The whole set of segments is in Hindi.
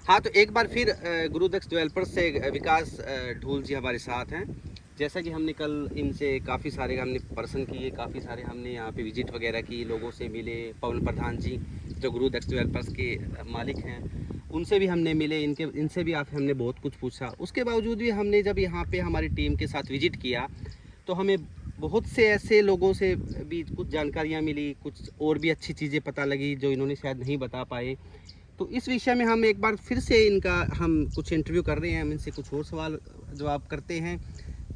हाँ, तो एक बार फिर गुरुदक्ष डेवलपर्स से विकास ढूल जी हमारे साथ हैं। जैसा कि हमने कल इनसे काफ़ी सारे हमने पर्सन किए, काफ़ी सारे हमने यहाँ पे विजिट वगैरह की, लोगों से मिले। पवन प्रधान जी जो गुरुदक्ष डेवलपर्स के मालिक हैं, उनसे भी हमने मिले, इनसे भी आप हमने बहुत कुछ पूछा। उसके बावजूद भी हमने जब यहाँ पे हमारी टीम के साथ विजिट किया तो हमें बहुत से ऐसे लोगों से भी कुछ जानकारियाँ मिली, कुछ और भी अच्छी चीज़ें पता लगी जो इन्होंने शायद नहीं बता पाए। तो इस विषय में हम एक बार फिर से इनका हम कुछ इंटरव्यू कर रहे हैं, हम इनसे कुछ और सवाल जवाब करते हैं।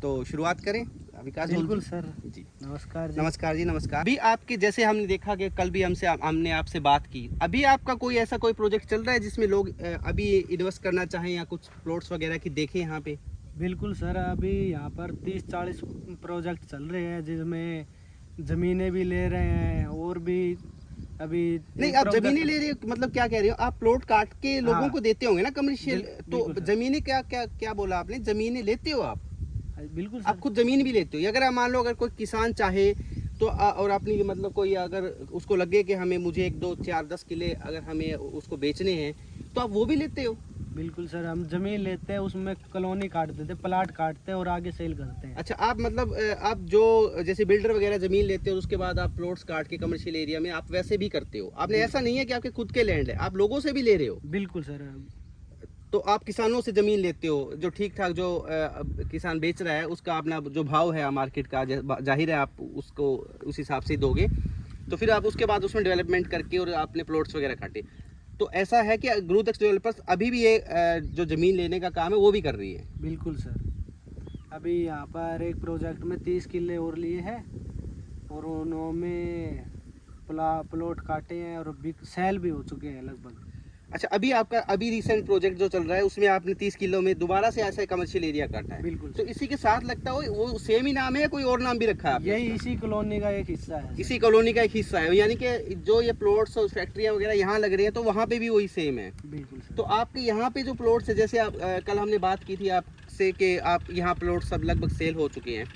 तो शुरुआत करें विकास ढोल बिल्कुल जी। सर। जी नमस्कार जी। नमस्कार जी, नमस्कार। अभी आपके जैसे हमने देखा कि कल भी हमने आपसे बात की, अभी आपका कोई ऐसा कोई प्रोजेक्ट चल रहा है जिसमें लोग अभी इन्वेस्ट करना चाहें या कुछ प्लॉट्स वगैरह की देखें यहाँ पे? बिल्कुल सर, अभी यहाँ पर 30-40 प्रोजेक्ट चल रहे हैं जिसमें ज़मीनें भी ले रहे हैं और भी अभी नहीं, एक आप प्रोजेक्ट। जमीनें ले रहे हो मतलब क्या कह रहे हो, आप प्लॉट काट के लोगों हाँ। को देते होंगे ना कमर्शियल? तो बिल्कुल सर। जमीनें क्या क्या क्या बोला आपने, जमीनें लेते हो आप? बिल्कुल आप सर। खुद जमीन भी लेते हो? अगर आप मान लो अगर कोई किसान चाहे तो और अपनी मतलब कोई अगर उसको लगे कि हमें मुझे 1 2 4 10 किले अगर हमें उसको बेचने हैं तो आप वो भी लेते हो? बिल्कुल सर, हम ज़मीन लेते हैं, उसमें कॉलोनी काट देते हैं, प्लाट काटते हैं और आगे सेल करते हैं। अच्छा, आप मतलब आप जो जैसे बिल्डर वगैरह जमीन लेते हो उसके बाद आप प्लॉट्स काट के कमर्शियल एरिया में आप वैसे भी करते हो? आपने ऐसा नहीं है कि आपके खुद के लैंड है, आप लोगों से भी ले रहे हो? बिल्कुल सर। तो आप किसानों से ज़मीन लेते हो, जो ठीक ठाक जो किसान बेच रहा है उसका अपना जो भाव है मार्केट का, जाहिर है आप उसको उस हिसाब से ही दोगे। तो फिर आप उसके बाद उसमें डेवलपमेंट करके और आपने प्लॉट्स वगैरह काटे। तो ऐसा है कि गुरुदक्ष डेवलपर्स अभी भी ये जो ज़मीन लेने का काम है वो भी कर रही है? बिल्कुल सर, अभी यहाँ पर एक प्रोजेक्ट में 30 किले और लिए हैं और उन्होंने प्लॉट काटे हैं और सेल भी हो चुके हैं लगभग। अच्छा, अभी आपका अभी रिसेंट प्रोजेक्ट जो चल रहा है उसमें आपने 30 किलो में दोबारा से ऐसा कमर्शियल एरिया काटा है? बिल्कुल तो इसी के साथ लगता है वो सेम ही नाम है या कोई और नाम भी रखा है आपने? यही इसी कॉलोनी का एक हिस्सा है। इसी कॉलोनी का एक हिस्सा है, यानी कि जो ये प्लॉट्स और फैक्ट्रियाँ वगैरह यहाँ लग रही हैं तो वहाँ पे भी वही सेम है? बिल्कुल सर। तो आपके यहाँ पे जो प्लॉट्स है, जैसे आप कल हमने बात की थी आपसे कि आप यहाँ प्लॉट सब लगभग सेल हो चुके हैं,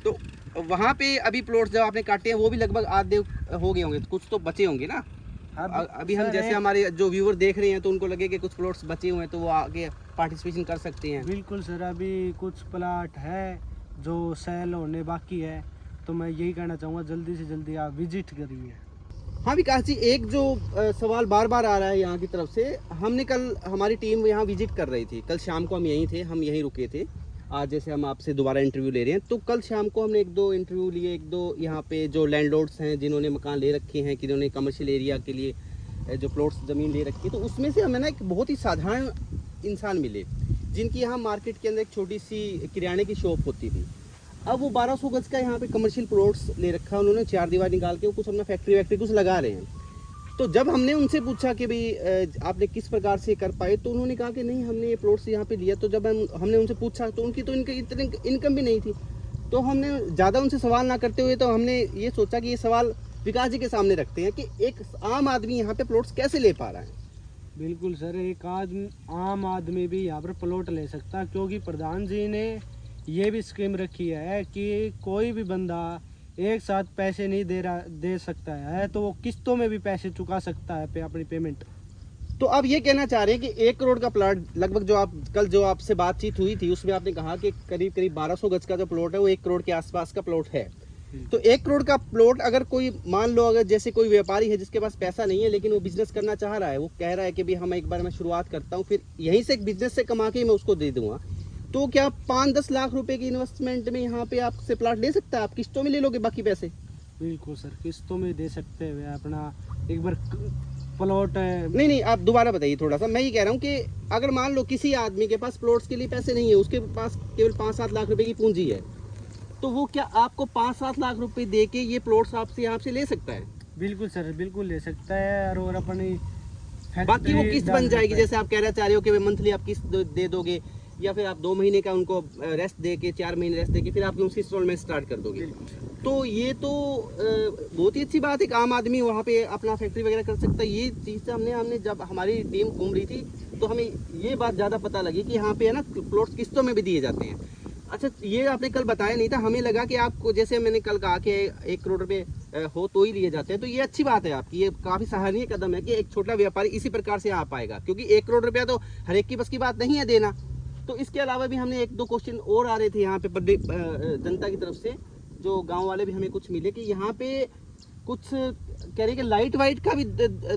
तो वहाँ पे अभी प्लॉट्स जब आपने काटे हैं वो भी लगभग आधे हो गए होंगे, कुछ तो बचे होंगे ना? अभी हम सर जैसे हमारे जो व्यूअर देख रहे हैं तो उनको लगे कि कुछ प्लॉट्स बचे हुए हैं तो वो आगे पार्टिसिपेशन कर सकते हैं। बिल्कुल सर, अभी कुछ प्लाट है जो सेल होने बाकी है, तो मैं यही कहना चाहूँगा जल्दी से जल्दी आप विजिट करिए। हाँ विकास जी, एक जो सवाल बार बार आ रहा है यहाँ की तरफ से, हमने कल हमारी टीम यहाँ विजिट कर रही थी, कल शाम को हम यहीं थे, हम यहीं रुके थे। आज जैसे हम आपसे दोबारा इंटरव्यू ले रहे हैं, तो कल शाम को हमने 1 2 इंटरव्यू लिए, 1 2 यहाँ पे जो लैंडलॉर्ड्स हैं जिन्होंने मकान ले रखे हैं, जिन्होंने कमर्शियल एरिया के लिए जो प्लॉट्स ज़मीन ले रखी है, तो उसमें से हमें ना एक बहुत ही साधारण इंसान मिले जिनकी यहाँ मार्केट के अंदर एक छोटी सी किराने की शॉप होती थी। अब वो 1200 गज का यहाँ पे कमर्शियल प्लॉट्स ले रखा है उन्होंने, 4 दीवार निकाल के वो कुछ अपना फैक्ट्री वैक्ट्री कुछ लगा रहे हैं। तो जब हमने उनसे पूछा कि भाई आपने किस प्रकार से कर पाए, तो उन्होंने कहा कि नहीं हमने ये प्लॉट्स यहाँ पे लिया। तो जब हमने उनसे पूछा तो उनकी तो इनके इतनी इनकम भी नहीं थी, तो हमने ज़्यादा उनसे सवाल ना करते हुए तो हमने ये सोचा कि ये सवाल विकास जी के सामने रखते हैं कि एक आम आदमी यहाँ पे प्लॉट्स कैसे ले पा रहा है। बिल्कुल सर, एक आम आदमी भी यहाँ पर प्लॉट ले सकता है, क्योंकि प्रधान जी ने ये भी स्कीम रखी है कि कोई भी बंदा एक साथ पैसे नहीं दे सकता है, तो वो किस्तों में भी पैसे चुका सकता है अपनी पेमेंट। तो आप ये कहना चाह रहे हैं कि 1 करोड़ का प्लॉट लगभग जो आप कल जो आपसे बातचीत हुई थी उसमें आपने कहा कि करीब करीब 1200 गज का जो प्लॉट है वो 1 करोड़ के आसपास का प्लॉट है। तो 1 करोड़ का प्लॉट अगर कोई मान लो अगर जैसे कोई व्यापारी है जिसके पास पैसा नहीं है लेकिन वो बिजनेस करना चाह रहा है, वो कह रहा है कि भाई हम एक बार मैं शुरुआत करता हूँ फिर यहीं से एक बिजनेस से कमा के मैं उसको दे दूंगा, तो क्या 5-10 लाख रुपए की इन्वेस्टमेंट में यहाँ पे आपसे प्लॉट ले सकता है? आप किस्तों में ले लोगे बाकी पैसे? बिल्कुल सर, किस्तों में दे सकते हैं अपना एक बार प्लॉट। नहीं, आप दोबारा बताइए थोड़ा सा। मैं ये कह रहा हूँ कि अगर मान लो किसी आदमी के पास प्लॉट्स के लिए पैसे नहीं है, उसके पास केवल 5-7 लाख रुपए की पूंजी है, तो वो क्या आपको 5-7 लाख रुपए दे के ये प्लॉट्स आपसे यहाँ से ले सकता है? बिल्कुल सर, बिल्कुल ले सकता है और अपनी बाकी वो किस्त बन जाएगी, जैसे आप कहना चाह रहे हो कि मंथली आप किस्त दे दोगे या फिर आप 2 महीने का उनको रेस्ट दे के 4 महीने रेस्ट दे के फिर आप उसकी इंस्टॉलमेंट स्टार्ट कर दोगे। तो ये तो बहुत ही अच्छी बात है कि आम आदमी वहाँ पे अपना फैक्ट्री वगैरह कर सकता है। ये चीज़ हमने जब हमारी टीम घूम रही थी तो हमें ये बात ज़्यादा पता लगी कि यहाँ पे है ना प्लॉट्स किस्तों में भी दिए जाते हैं। अच्छा, ये आपने कल बताया नहीं था, हमें लगा कि आपको जैसे मैंने कल कहा कि 1 करोड़ रुपए हो तो ही लिए जाते हैं। तो ये अच्छी बात है आपकी, ये काफी सराहनीय कदम है कि एक छोटा व्यापारी इसी प्रकार से आ पाएगा, क्योंकि 1 करोड़ रुपया तो हर एक की बस की बात नहीं है देना। तो इसके अलावा भी हमने 1-2 क्वेश्चन और आ रहे थे यहाँ पे जनता की तरफ से, जो गांव वाले भी हमें कुछ मिले कि यहाँ पे कुछ कह रहे कि लाइट वाइट का भी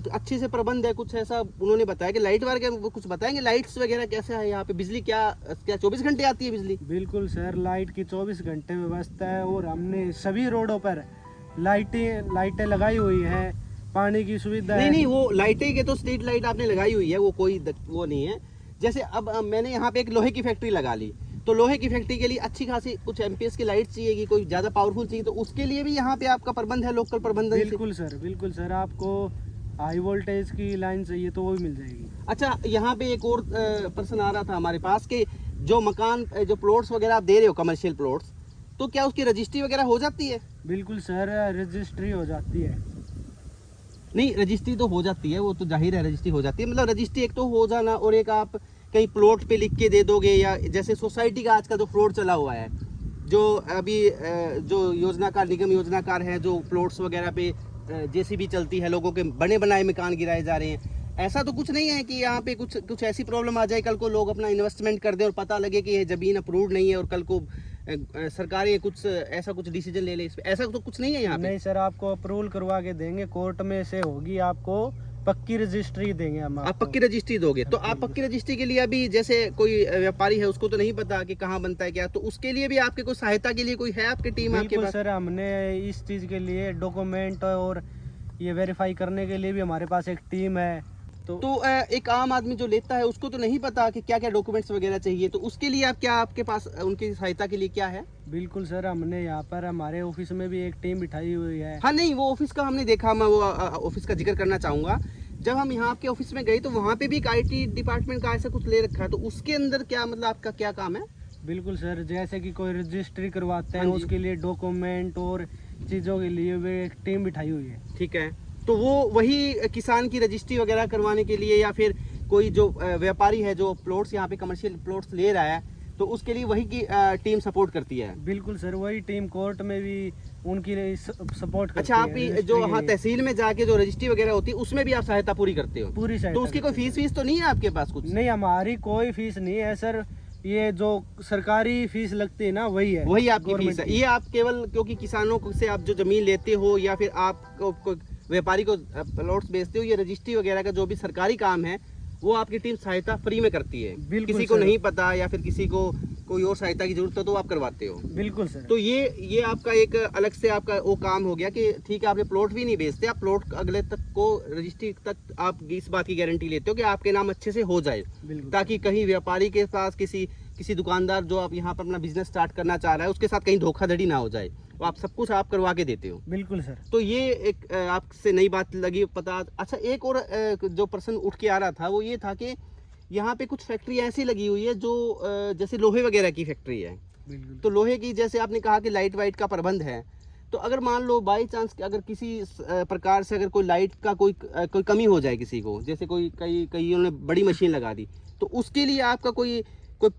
अच्छे से प्रबंध है, कुछ ऐसा उन्होंने बताया कि लाइट वाइट का कुछ बताएंगे, लाइट्स वगैरह कैसे है यहाँ पे, बिजली क्या 24 घंटे आती है बिजली? बिल्कुल सर, लाइट की 24 घंटे व्यवस्था है और हमने सभी रोडों पर लाइटें लगाई हुई है, पानी की सुविधा नहीं है। नहीं, वो लाइटें के तो स्ट्रीट लाइट आपने लगाई हुई है, वो कोई वो नहीं है। जैसे अब मैंने यहाँ पे एक लोहे की फैक्ट्री लगा ली, तो लोहे की फैक्ट्री के लिए अच्छी खासी कुछ एमपीएस की लाइट चाहिए, कोई ज़्यादा पावरफुल चाहिए, तो उसके लिए भी यहाँ पे आपका प्रबंध है लोकल प्रबंधन से? बिल्कुल सर, आपको हाई वोल्टेज की लाइन चाहिए तो वो भी मिल जाएगी। अच्छा, यहाँ पे एक और पर्सन आ रहा था हमारे पास कि जो मकान जो प्लॉट्स वगैरह आप दे रहे हो, कमर्शियल प्लॉट्स, तो क्या उसकी रजिस्ट्री वगैरह हो जाती है? बिल्कुल सर, रजिस्ट्री हो जाती है। नहीं, रजिस्ट्री तो हो जाती है, वो तो जाहिर है रजिस्ट्री हो जाती है। मतलब रजिस्ट्री एक तो हो जाना, और एक आप कहीं प्लॉट पे लिख के दे दोगे, या जैसे सोसाइटी का आज का जो फ्रॉड चला हुआ है, जो अभी जो योजनाकार निगम योजनाकार है, जो प्लॉट्स वगैरह पे जेसीबी चलती है, लोगों के बने बनाए मकान गिराए जा रहे हैं। ऐसा तो कुछ नहीं है कि यहाँ पे कुछ ऐसी प्रॉब्लम आ जाए, कल को लोग अपना इन्वेस्टमेंट कर दें और पता लगे कि ये ज़मीन अप्रूव्ड नहीं है, और कल को सरकारें कुछ डिसीजन ले ले इस पे, ऐसा तो कुछ नहीं है यहाँ पे? नहीं सर, आपको अप्रूवल करवा के देंगे, कोर्ट में से होगी, आपको पक्की रजिस्ट्री देंगे हम। आप पक्की रजिस्ट्री दोगे? तो आप पक्की रजिस्ट्री के लिए अभी जैसे कोई व्यापारी है, उसको तो नहीं पता कि कहाँ बनता है क्या, तो उसके लिए भी आपके कोई सहायता के लिए कोई है आपकी टीम आपके पास? सर, हमने इस चीज़ के लिए डॉक्यूमेंट और ये वेरीफाई करने के लिए भी हमारे पास एक टीम है। तो एक आम आदमी जो लेता है उसको तो नहीं पता कि क्या क्या डॉक्यूमेंट्स वगैरह चाहिए, तो उसके लिए आप क्या, आपके पास उनकी सहायता के लिए क्या है? बिल्कुल सर, हमने यहाँ पर हमारे ऑफिस में भी एक टीम बिठाई हुई है। हाँ, नहीं वो ऑफिस का हमने देखा, मैं वो ऑफिस का जिक्र करना चाहूँगा। जब हम यहाँ आपके ऑफिस में गए तो वहाँ पे भी एक IT डिपार्टमेंट का ऐसा कुछ ले रखा है, तो उसके अंदर क्या मतलब आपका क्या काम है? बिल्कुल सर, जैसे कि कोई रजिस्ट्री करवाते हैं, हाँ जी। उसके लिए डॉक्यूमेंट और चीज़ों के लिए वे एक टीम बिठाई हुई है। ठीक है, तो वो वही किसान की रजिस्ट्री वगैरह करवाने के लिए, या फिर कोई जो व्यापारी है जो प्लॉट्स यहाँ पे कमर्शियल प्लॉट्स ले रहा है, तो उसके लिए वही की टीम सपोर्ट करती है? बिल्कुल सर, वही टीम कोर्ट में भी उनकी सपोर्ट करती अच्छा, आप है। भी रजिस्ट्री जो के हाँ लिए। तहसील में जाके जो रजिस्ट्री वगैरह होती है उसमें भी आप सहायता पूरी करते हो? पूरी सहायता तो उसकी कोई करते हैं। फीस तो नहीं है आपके पास कुछ? नहीं, हमारी कोई फीस नहीं है सर, ये जो सरकारी फीस लगती है ना, वही है, वही आपकी फीस है? की। ये आप केवल क्योंकि किसानों से आप जो जमीन लेते हो, या फिर आप व्यापारी को प्लॉट्स बेचते हो, ये रजिस्ट्री वगैरह का जो भी सरकारी काम है वो आपकी टीम सहायता फ्री में करती है? बिल्कुल किसी को सर। नहीं पता या फिर किसी को कोई और सहायता की जरूरत है तो आप करवाते हो? बिल्कुल सर। तो ये आपका एक अलग से आपका वो काम हो गया कि ठीक है, आपने प्लॉट भी नहीं बेचते, आप प्लॉट अगले तक को रजिस्ट्री तक आप इस बात की गारंटी लेते हो कि आपके नाम अच्छे से हो जाए, बिल्कुल ताकि कहीं व्यापारी के पास किसी दुकानदार जो आप यहाँ पर अपना बिजनेस स्टार्ट करना चाह रहा है उसके साथ कहीं धोखाधड़ी ना हो जाए, तो आप सब कुछ आप करवा के देते हो? बिल्कुल सर। तो ये एक आपसे नई बात लगी पता। अच्छा, एक और जो पर्सन उठ के आ रहा था वो ये था कि यहाँ पे कुछ फैक्ट्री ऐसी लगी हुई है जो जैसे लोहे वगैरह की फैक्ट्री है, बिल्कुल। तो लोहे की जैसे आपने कहा कि लाइट वाइट का प्रबंध है, तो अगर मान लो बाई चांस अगर किसी प्रकार से अगर कोई लाइट का कोई कमी हो जाए किसी को, जैसे कई उन्होंने बड़ी मशीन लगा दी, तो उसके लिए आपका कोई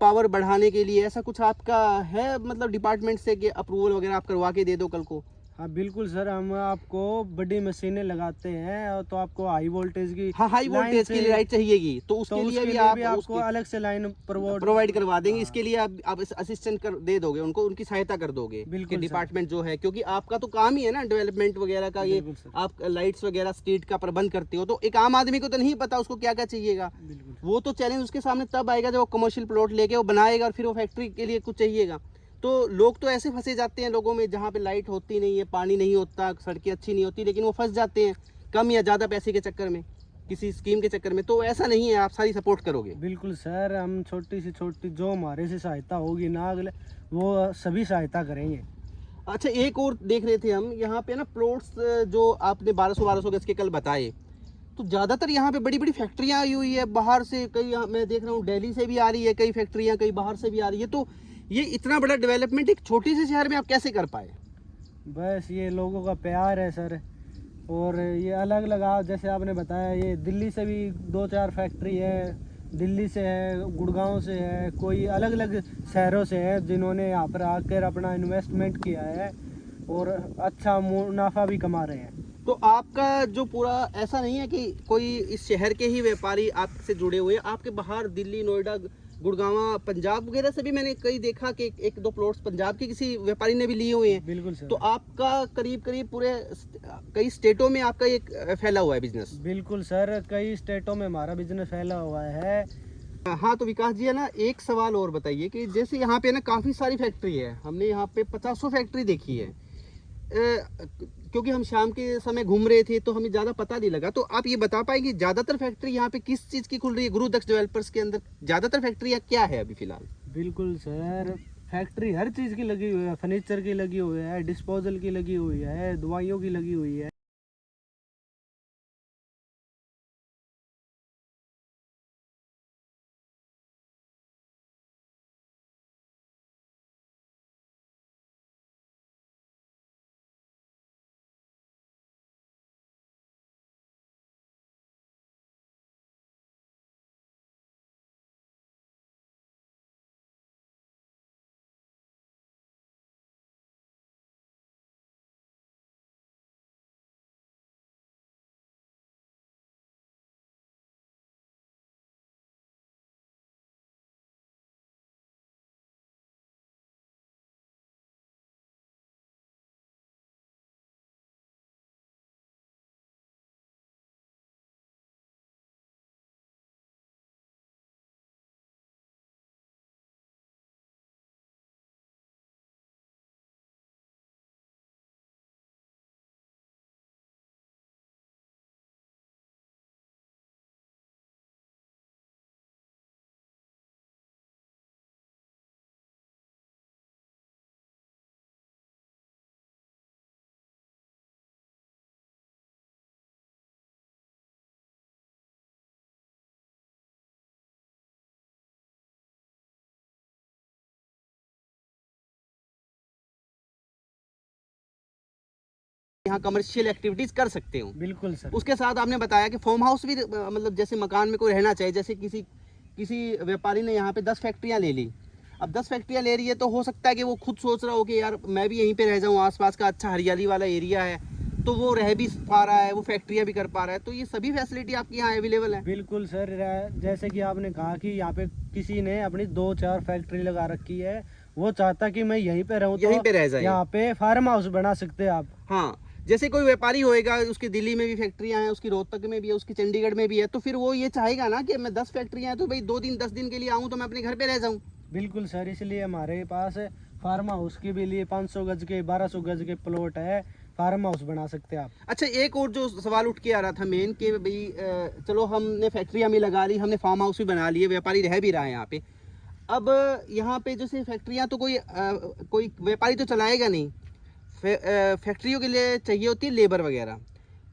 पावर बढ़ाने के लिए ऐसा कुछ आपका है मतलब डिपार्टमेंट से कि अप्रूवल वगैरह आप करवा के दे दो कल को? हाँ बिल्कुल सर, हम आपको बड़ी मशीनें लगाते हैं, और तो आपको हाई वोल्टेज की हाँ, हाई वोल्टेज की लाइट चाहिएगी, तो उसके लिए भी आपको आप अलग से लाइन प्रोवाइड करवा देंगे। इसके लिए आप असिस्टेंट कर दे दोगे उनको, उनकी सहायता कर दोगे बिल्कुल डिपार्टमेंट जो है, क्योंकि आपका तो काम ही है ना डेवलपमेंट वगैरह का, ये बिल्कुल सर। आप लाइट्स वगैरह स्ट्रीट का प्रबंध करते हो, तो एक आम आदमी को तो नहीं पता उसको क्या क्या चाहिएगा। बिल्कुल। वो तो चैलेंज उसके सामने तब आएगा जब वो कमर्शियल प्लॉट लेके वो बनाएगा और फिर वो फैक्ट्री के लिए कुछ चाहिएगा। तो लोग तो ऐसे फंसे जाते हैं लोगों में, जहाँ पे लाइट होती नहीं है, पानी नहीं होता, सड़कें अच्छी नहीं होती, लेकिन वो फंस जाते हैं कम या ज़्यादा पैसे के चक्कर में, किसी स्कीम के चक्कर में। तो ऐसा नहीं है, आप सारी सपोर्ट करोगे? बिल्कुल सर, हम छोटी से छोटी जो हमारे से सहायता होगी ना, अगले वो सभी सहायता करेंगे। अच्छा, एक और देख रहे थे हम यहाँ पे ना प्लॉट्स जो आपने 1200 गज के कल बताए, तो ज़्यादातर यहाँ पे बड़ी बड़ी फैक्ट्रियाँ आई हुई है बाहर से, कई मैं देख रहा हूँ दिल्ली से भी आ रही है कई फैक्ट्रियाँ, कई बाहर से भी आ रही है। तो ये इतना बड़ा डेवलपमेंट एक छोटी से शहर में आप कैसे कर पाए? बस ये लोगों का प्यार है सर, और ये अलग अलग जैसे आपने बताया, ये दिल्ली से भी 2-4 फैक्ट्री है, दिल्ली से है, गुड़गांव से है, कोई अलग अलग शहरों से है जिन्होंने यहाँ पर आकर अपना इन्वेस्टमेंट किया है। और अच्छा मुनाफा भी कमा रहे हैं। तो आपका जो पूरा ऐसा नहीं है कि कोई इस शहर के ही व्यापारी आपसे जुड़े हुए हैं, आपके बाहर दिल्ली, नोएडा, गुड़गांव, पंजाब वगैरह से भी मैंने कई देखा कि एक दो प्लॉट्स पंजाब के किसी व्यापारी ने भी लिए हुए हैं। बिल्कुल सर। तो आपका करीब करीब पूरे कई स्टेटों में आपका एक फैला हुआ है बिजनेस। बिल्कुल सर, कई स्टेटों में हमारा बिजनेस फैला हुआ है। हाँ, तो विकास जी है ना, एक सवाल और बताइए कि जैसे यहाँ पे ना काफ़ी सारी फैक्ट्री है, हमने यहाँ पे 50 फैक्ट्री देखी है। क्योंकि हम शाम के समय घूम रहे थे तो हमें ज़्यादा पता नहीं लगा। तो आप ये बता पाएंगे ज़्यादातर फैक्ट्री यहाँ पे किस चीज़ की खुल रही है? गुरुदक्ष डेवलपर्स के अंदर ज़्यादातर फैक्ट्रियाँ क्या है अभी फिलहाल? बिल्कुल सर, फैक्ट्री हर चीज़ की लगी हुई है, फर्नीचर की लगी हुई है, डिस्पोजल की लगी हुई है, दवाइयों की लगी हुई है। यहाँ कमर्शियल एक्टिविटीज़ कर सकते हो। बिल्कुल सर। उसके साथ आपने बताया कि फार्म हाउस भी मतलब जैसे मकान में कोई रहना चाहिए, जैसे किसी किसी व्यापारी ने यहाँ पे 10 फैक्ट्रियाँ ले ली। अब 10 फैक्ट्रियाँ ले रही है तो हो सकता है कि वो खुद सोच रहा हो कि यार मैं भी यहीं पे रह जाऊँ, आसपास का अच्छा हरियाली वाला एरिया है, तो वो रह भी पा रहा है, वो फैक्ट्रियाँ भी कर पा रहा है। तो ये सभी फैसिलिटी आपके यहाँ अवेलेबल है? बिल्कुल सर, जैसे कि आपने कहा कि यहाँ पे किसी ने अपनी 2-4 फैक्ट्री लगा रखी है, वो चाहता कि मैं यहीं पे रहूँ, यहीं तो पे रह जाए। यहाँ पे फार्म हाउस बना सकते हैं आप। हाँ, जैसे कोई व्यापारी होएगा, उसकी दिल्ली में भी फैक्ट्रियाँ हैं, उसकी रोहतक में भी है, उसकी चंडीगढ़ में भी है, तो फिर वो ये चाहेगा ना कि मैं 10 फैक्ट्रियाँ हैं तो भाई 2 दिन 10 दिन के लिए आऊँ तो मैं अपने घर पे रह जाऊँ। बिल्कुल सर, इसलिए हमारे पास फार्म हाउस के भी लिए 500 गज के 1200 गज के प्लॉट है, फार्म हाउस बना सकते हैं आप। अच्छा, एक और जो सवाल उठ के आ रहा था मेन कि भाई चलो हमने फैक्ट्रियाँ भी लगा ली, हमने फार्म हाउस भी बना लिए, व्यापारी रह भी रहा है यहाँ पे। अब यहाँ पे जैसे फैक्ट्रियाँ तो कोई व्यापारी तो चलाएगा नहीं। फैक्ट्रियों के लिए चाहिए होती है लेबर वगैरह,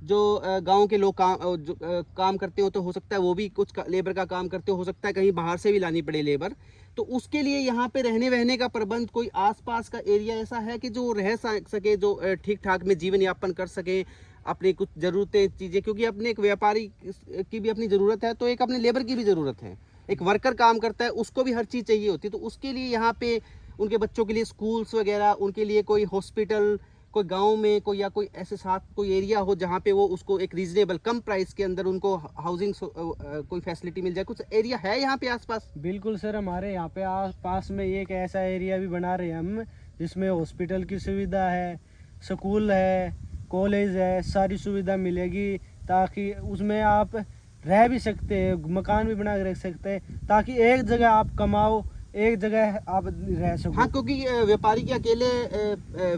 जो गांव के लोग काम करते हो, तो हो सकता है वो भी कुछ लेबर का काम करते हो सकता है कहीं बाहर से भी लानी पड़े लेबर। तो उसके लिए यहाँ पे रहने वहने का प्रबंध कोई आसपास का एरिया ऐसा है कि जो रह सके, जो ठीक ठाक में जीवन यापन कर सके, अपनी कुछ ज़रूरतें चीज़ें, क्योंकि अपने एक व्यापारी की भी अपनी ज़रूरत है, तो एक अपने लेबर की भी ज़रूरत है। एक वर्कर काम करता है, उसको भी हर चीज़ चाहिए होती है। तो उसके लिए यहाँ पे उनके बच्चों के लिए स्कूल्स वगैरह, उनके लिए कोई हॉस्पिटल, कोई गांव में कोई या कोई ऐसे साथ कोई एरिया हो जहाँ पे वो उसको एक रीजनेबल कम प्राइस के अंदर उनको हाउसिंग कोई फैसिलिटी मिल जाए, कुछ एरिया है यहाँ पे आसपास? बिल्कुल सर, हमारे यहाँ पे आस पास में एक ऐसा एरिया भी बना रहे हैं हम, जिसमें हॉस्पिटल की सुविधा है, स्कूल है, कॉलेज है, सारी सुविधा मिलेगी, ताकि उसमें आप रह भी सकते हैं, मकान भी बना के रख सकते हैं, ताकि एक जगह आप कमाओ, एक जगह आप रह सको। हाँ, क्योंकि व्यापारी के अकेले,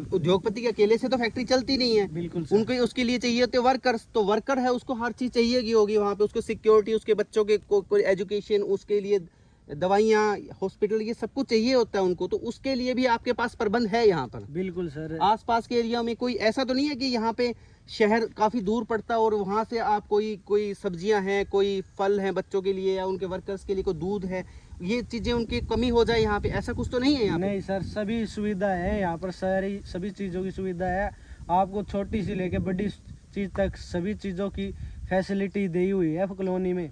उद्योगपति के अकेले से तो फैक्ट्री चलती नहीं है। बिल्कुल सर। उनको उसके लिए चाहिए होते वर्कर्स, तो वर्कर है उसको हर चीज़ चाहिए होगी वहाँ पे, उसको सिक्योरिटी, उसके बच्चों के कोई एजुकेशन, उसके लिए दवाइयाँ, हॉस्पिटल, ये सब कुछ चाहिए होता है उनको। तो उसके लिए भी आपके पास प्रबंध है यहाँ पर? बिल्कुल सर। आसपास के एरिया में कोई ऐसा तो नहीं है कि यहाँ पे शहर काफ़ी दूर पड़ता है और वहाँ से आप कोई सब्जियाँ हैं, कोई फल हैं बच्चों के लिए या उनके वर्कर्स के लिए, कोई दूध है, ये चीज़ें उनकी कमी हो जाए यहाँ पे, ऐसा कुछ तो नहीं है यहाँ पे? नहीं सर, सभी सुविधा है यहाँ पर, सारी सभी चीज़ों की सुविधा है, आपको छोटी सी लेके बड़ी चीज़ तक सभी चीज़ों की फैसिलिटी दी हुई है कॉलोनी में।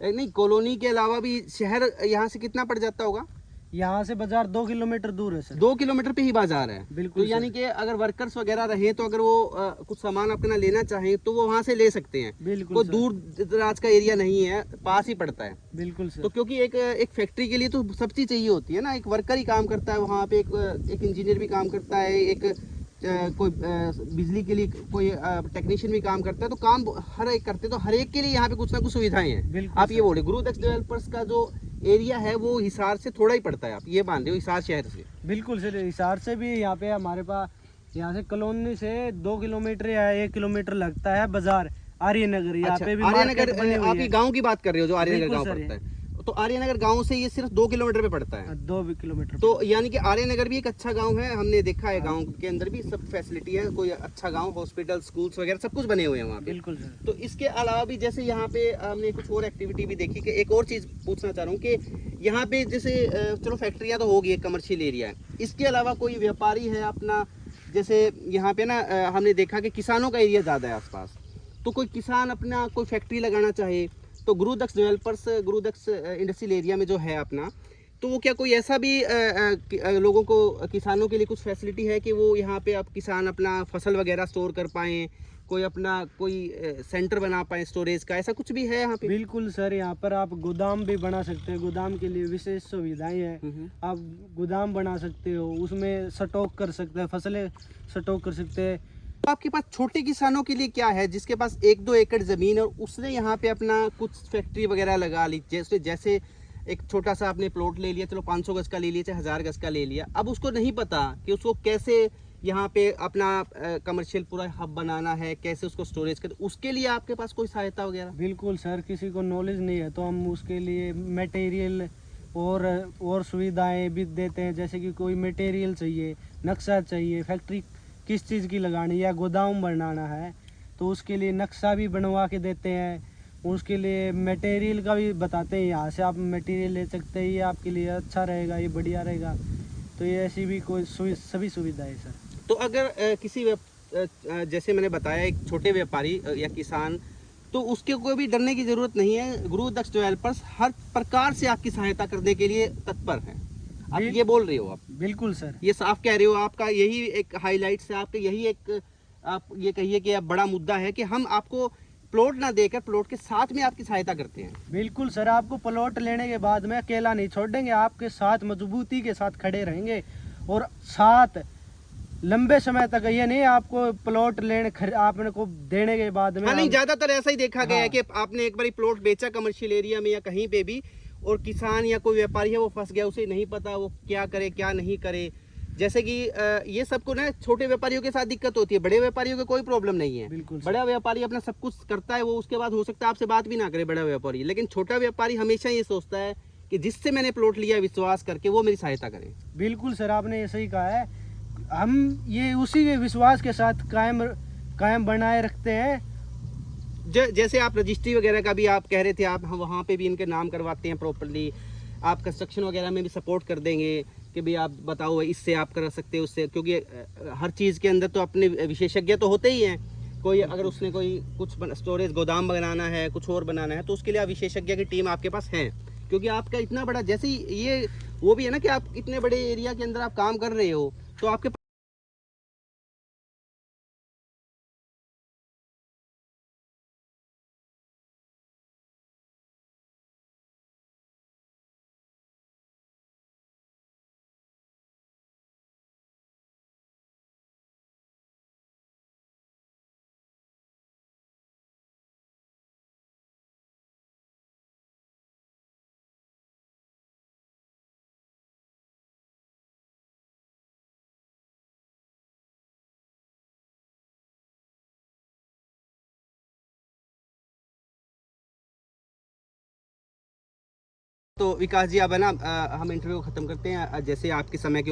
नहीं, कॉलोनी के अलावा भी शहर यहाँ से कितना पड़ जाता होगा? यहाँ से बाजार 2 किलोमीटर दूर है सर। 2 किलोमीटर पे ही बाजार है। बिल्कुल तो यानी सर। कि अगर वर्कर्स वगैरह रहे तो अगर वो कुछ सामान अपना लेना चाहें तो वो वहाँ से ले सकते हैं। बिल्कुल कोई सर। दूर दराज का एरिया नहीं है, पास ही पड़ता है। बिल्कुल तो सर। क्योंकि एक फैक्ट्री के लिए तो सब चीज़ चाहिए होती है ना, एक वर्कर ही काम करता है वहाँ पे, एक इंजीनियर भी काम करता है, एक कोई बिजली के लिए कोई टेक्नीशियन भी काम करता है, तो काम हर एक करते हैं, तो हर एक के लिए यहाँ पे कुछ ना कुछ सुविधाएं हैं। बिल्कुल आप ये सर। बोले गुरुदक्ष डेवलपर्स का जो एरिया है वो हिसार से थोड़ा ही पड़ता है, आप ये मान रहे हो, हिसार शहर से। बिल्कुल सर, हिसार से भी यहाँ पे हमारे पास, यहाँ से कॉलोनी से 2 किलोमीटर या 1 किलोमीटर लगता है बाजार आर्यनगर। यहाँ पे भी आर्यनगर, मार्केट बनी हुई आप ये है। गांव की बात कर रहे हो जो आर्यनगर बिल्कुल गांव सर, पड़ता है, तो आर्यनगर गांव से ये सिर्फ 2 किलोमीटर पे पड़ता है। 2 किलोमीटर। तो यानी कि आर्यनगर भी एक अच्छा गांव है, हमने देखा है गांव के अंदर भी सब फैसिलिटी है, कोई अच्छा गांव, हॉस्पिटल, स्कूल्स वगैरह सब कुछ बने हुए हैं वहाँ पे। बिल्कुल सर। तो इसके अलावा भी जैसे यहाँ पे हमने कुछ और एक्टिविटी भी देखी, कि एक और चीज़ पूछना चाह रहा हूँ कि यहाँ पे जैसे चलो फैक्ट्रियाँ तो होगी, एक कमर्शियल एरिया है, इसके अलावा कोई व्यापारी है अपना, जैसे यहाँ पे ना हमने देखा कि किसानों का एरिया ज़्यादा है आसपास, तो कोई किसान अपना कोई फैक्ट्री लगाना चाहे तो गुरुदक्ष डेवलपर्स, गुरुदक्ष इंडस्ट्रियल एरिया में जो है अपना, तो वो क्या कोई ऐसा भी लोगों को, किसानों के लिए कुछ फैसिलिटी है कि वो यहाँ पे आप किसान अपना फसल वगैरह स्टोर कर पाएँ, कोई अपना कोई सेंटर बना पाए स्टोरेज का, ऐसा कुछ भी है यहाँ पे? बिल्कुल सर, यहाँ पर आप गोदाम भी बना सकते हैं। गोदाम के लिए विशेष सुविधाएं हैं। आप गोदाम बना सकते हो, उसमें स्टॉक कर सकते हैं, फसलें स्टॉक कर सकते हैं। तो आपके पास छोटे किसानों के लिए क्या है, जिसके पास 1-2 एकड़ ज़मीन और उसने यहाँ पे अपना कुछ फैक्ट्री वगैरह लगा ली, जैसे एक छोटा सा आपने प्लॉट ले लिया, चलो 500 गज का ले लिया, चाहे 1000 गज का ले लिया, अब उसको नहीं पता कि उसको कैसे यहाँ पे अपना कमर्शियल पूरा हब बनाना है, कैसे उसको स्टोरेज कर, उसके लिए आपके पास कोई सहायता वगैरह? बिल्कुल सर, किसी को नॉलेज नहीं है तो हम उसके लिए मटेरियल और सुविधाएं भी देते हैं। जैसे कि कोई मटेरियल चाहिए, नक्शा चाहिए, फैक्ट्री किस चीज़ की लगानी या गोदाम बनाना है, तो उसके लिए नक्शा भी बनवा के देते हैं। उसके लिए मटेरियल का भी बताते हैं, यहाँ से आप मटेरियल ले सकते हैं, ये आपके लिए अच्छा रहेगा, ये बढ़िया रहेगा। तो ये ऐसी भी कोई सभी सुविधाएं सर। तो अगर किसी जैसे मैंने बताया एक छोटे व्यापारी या किसान, तो उसके कोई भी डरने की जरूरत नहीं है, गुरुदक्ष डेवलपर्स हर प्रकार से आपकी सहायता करने के लिए तत्पर है। आप ये बोल रहे हो, आप बिल्कुल सर, ये साफ कह रहे हो, आपका यही एक हाईलाइट है, आपके यही एक, आप ये कहिए कि अब बड़ा मुद्दा है कि हम आपको प्लॉट ना देकर प्लॉट के साथ में आपकी सहायता करते हैं। बिल्कुल सर, आपको प्लॉट लेने के बाद में अकेला नहीं छोड़ेंगे, आपके साथ मजबूती के साथ खड़े रहेंगे और साथ लंबे समय तक। ये नहीं आपको प्लॉट लेने आपने को देने के बाद में। हाँ, नहीं, ज्यादातर ऐसा ही देखा गया है हाँ। कि आपने एक बार प्लॉट बेचा कमर्शियल एरिया में या कहीं पे भी, और किसान या कोई व्यापारी है वो फंस गया, उसे नहीं पता वो क्या करे क्या नहीं करे। जैसे कि ये सबको ना छोटे व्यापारियों के साथ दिक्कत होती है, बड़े व्यापारियों को कोई प्रॉब्लम नहीं है। बिल्कुल सर। बड़ा व्यापारी अपना सब कुछ करता है, वो उसके बाद हो सकता है आपसे बात भी ना करे बड़ा व्यापारी, लेकिन छोटा व्यापारी हमेशा ये सोचता है कि जिससे मैंने प्लॉट लिया विश्वास करके वो मेरी सहायता करे। बिल्कुल सर, आपने ये सही कहा है। हम ये उसी के विश्वास के साथ कायम बनाए रखते हैं। जैसे आप रजिस्ट्री वगैरह का भी आप कह रहे थे, आप वहाँ पे भी इनके नाम करवाते हैं प्रॉपर्ली, आप कंस्ट्रक्शन वगैरह में भी सपोर्ट कर देंगे कि भाई आप बताओ इससे आप कर सकते हो उससे, क्योंकि हर चीज़ के अंदर तो अपने विशेषज्ञ तो होते ही हैं। कोई अगर उसने कोई कुछ स्टोरेज गोदाम बनाना है, कुछ और बनाना है, तो उसके लिए आप विशेषज्ञ की टीम आपके पास है, क्योंकि आपका इतना बड़ा, जैसे ये वो भी है ना कि आप इतने बड़े एरिया के अंदर आप काम कर रहे हो, तो आपके तो विकास जी, अब है ना हम इंटरव्यू खत्म करते हैं। जैसे आपके समय के